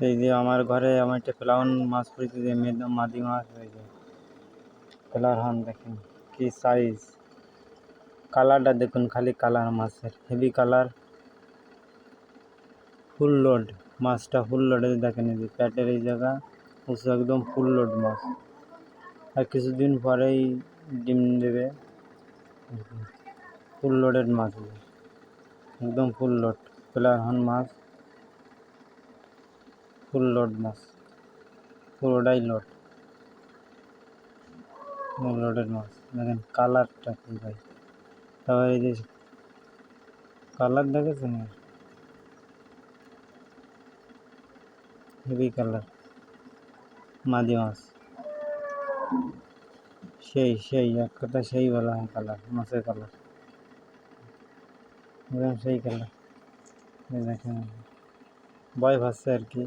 এই যে আমার ঘরে আমার একটা প্লাউন মাছ পড়েছে, যে মাদি মাছ হয়েছে কালার হন, দেখেন কি সাইজ, কালারটা দেখুন, খালি কালার মাছের হেভি কালার, ফুল লোড মাছটা, ফুল লোডে দেখেন এই যে প্যাটের এই জায়গা উঁচু, একদম ফুল লোড মাছ, আর কিছুদিন পরেই ডিম দেবে। ফুল লোডেড মাছ, একদম ফুল লোড কালার হন মাছ, ফুল লোড মাছ, পুরোটাই লোড, লোডেড মাছ। দেখেন কালারটা কি ভাই, তারপর এই যে কালার দেখেছেন, হেভি কালার মাদি মাছ, সেই এক কথা সেই বলা হয় কালার, মাছের কালার একদম সেই কালার। দেখেন ভয় পাচ্ছে আর কি।